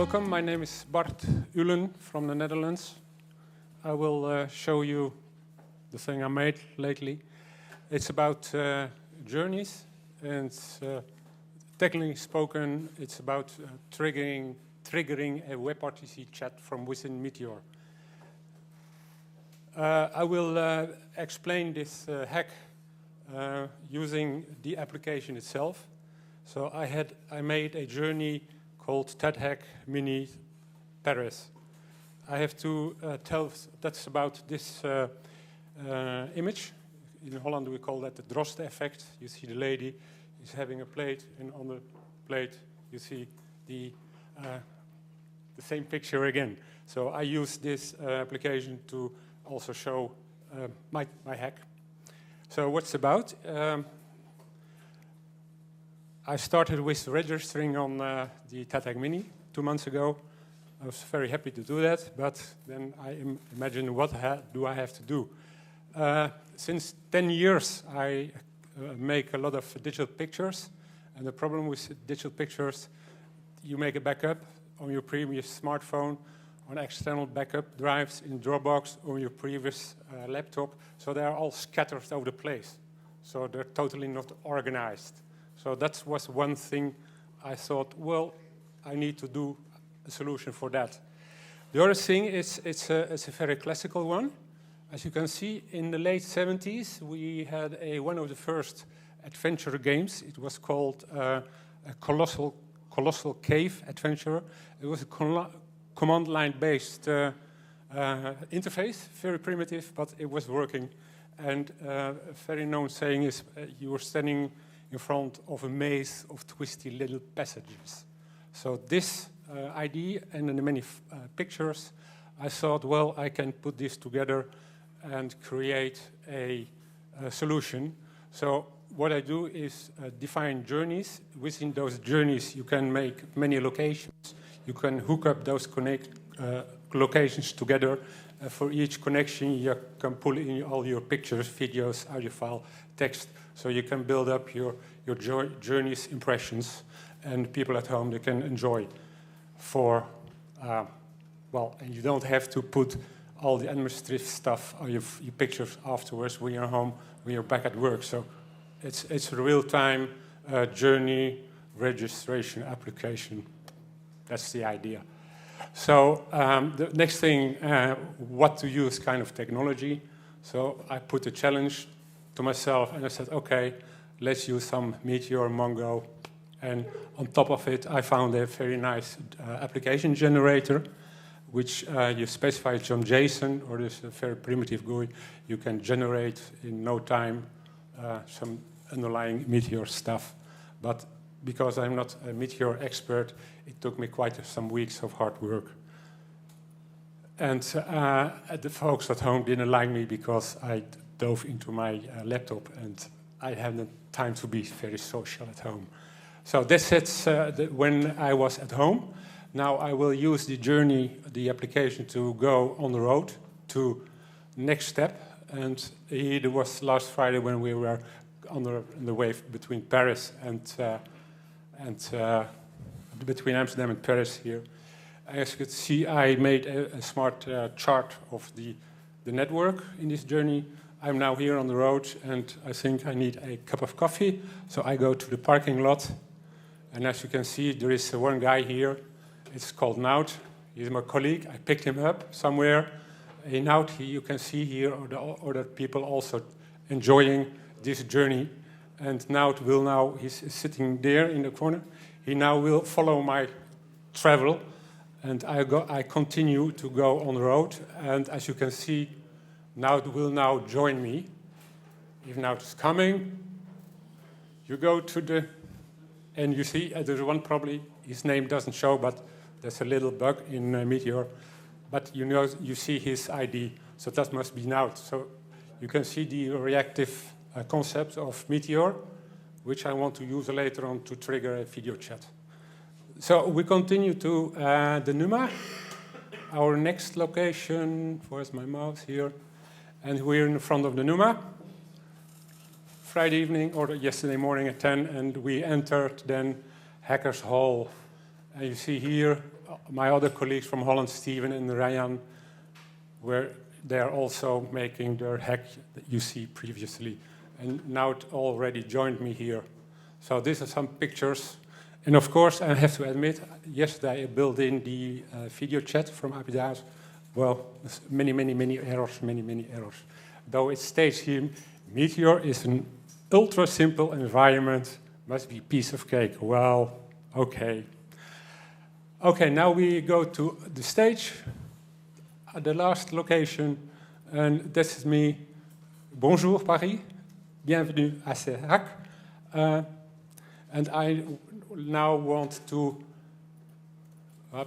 Welcome, my name is Bart Uelen from the Netherlands. I will show you the thing I made lately. It's about journeys, and technically spoken, it's about triggering a WebRTC chat from within Meteor. I will explain this hack using the application itself. So I made a journey called TADHack Mini Paris. I have to tell that's about this image. In Holland we call that the Drost effect. You see the lady is having a plate, and on the plate you see the same picture again. So I use this application to also show my hack. So what's it about? I started with registering on the TADHack Mini 2 months ago. I was very happy to do that, but then I imagined what do I have to do? Since 10 years I make a lot of digital pictures, and the problem with digital pictures, you make a backup on your previous smartphone, on external backup drives in Dropbox, or your previous laptop, so they are all scattered over the place. So they're totally not organized. So that was one thing I thought, well, I need to do a solution for that. The other thing is it's a very classical one. As you can see, in the late 70s, we had one of the first adventure games. It was called a Colossal Cave Adventure. It was a command line based interface, very primitive, but it was working. And a very known saying is you were standing in front of a maze of twisty little passages. So this idea and the many pictures, I thought, well, I can put this together and create a solution. So what I do is define journeys. Within those journeys, you can make many locations. You can hook up those locations together. For each connection, you can pull in all your pictures, videos, audio file, text, so you can build up your journeys, impressions, and people at home, they can enjoy for, and you don't have to put all the administrative stuff on your pictures afterwards when you're home, when you're back at work. So it's a real-time journey registration application. That's the idea. So the next thing, what to use kind of technology. So I put a challenge to myself, and I said, okay, let's use some Meteor, Mongo, and on top of it, I found a very nice application generator, which you specify some JSON, or this very primitive GUI. You can generate in no time some underlying Meteor stuff. But because I'm not a Meteor expert, it took me quite some weeks of hard work. And the folks at home didn't like me because I dove into my laptop, and I hadn't time to be very social at home. So that's it when I was at home. Now I will use the journey, the application, to go on the road to next step. And it was last Friday when we were on the way between Paris and between Amsterdam and Paris here. As you can see, I made a smart chart of the network in this journey. I'm now here on the road, and I think I need a cup of coffee. So I go to the parking lot, and as you can see, there is one guy here. It's called Nout. He's my colleague. I picked him up somewhere. In Nout, you can see here other people also enjoying this journey. And Nout will now, he's sitting there in the corner. He now will follow my travel, and I continue to go on the road. And as you can see, Nout will now join me. If Nout is coming, you go to and you see there's one probably, his name doesn't show, but there's a little bug in Meteor. But you see his ID, so that must be Nout. So you can see the reactive concept of Meteor, which I want to use later on to trigger a video chat. So we continue to the Numa, our next location. Where's my mouse? Here. And we're in front of the Numa. Friday evening, or yesterday morning at 10, and we entered then Hackers Hall. And you see here my other colleagues from Holland, Steven and Ryan, where they are also making their hack that you see previously. And now it already joined me here. So these are some pictures. And of course, I have to admit, yesterday I built in the Videochat from Apidaze. Well, many errors, many errors. Though it states here, Meteor is an ultra simple environment, must be piece of cake. Well, okay. Okay, now we go to the stage, the last location, and this is me. Bonjour Paris, bienvenue à TADHack. And I now want to, I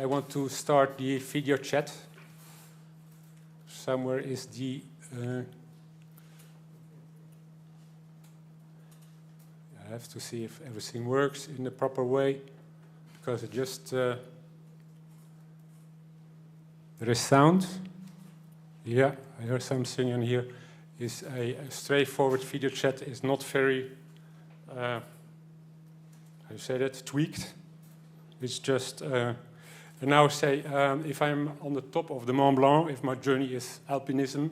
want to start the video chat. Somewhere is the, I have to see if everything works in the proper way, because it just, there is sound. Yeah, I heard something in here. Is a straightforward video chat is not very, how you say that, tweaked. It's just, and now say, if I'm on the top of the Mont Blanc, if my journey is alpinism,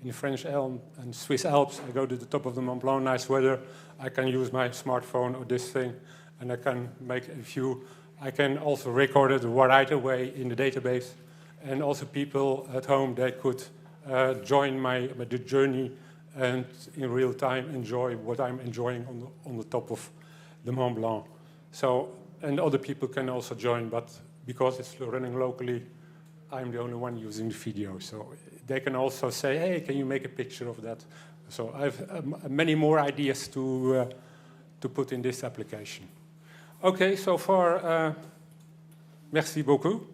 in the French Alps and Swiss Alps, I go to the top of the Mont Blanc, nice weather, I can use my smartphone or this thing, and I can make a view. I can also record it right away in the database, and also people at home, they could join the journey and in real time enjoy what I'm enjoying on the top of the Mont Blanc. So, and other people can also join, but because it's running locally, I'm the only one using the video. So they can also say, hey, can you make a picture of that? So I have many more ideas to put in this application. Okay, so far, merci beaucoup.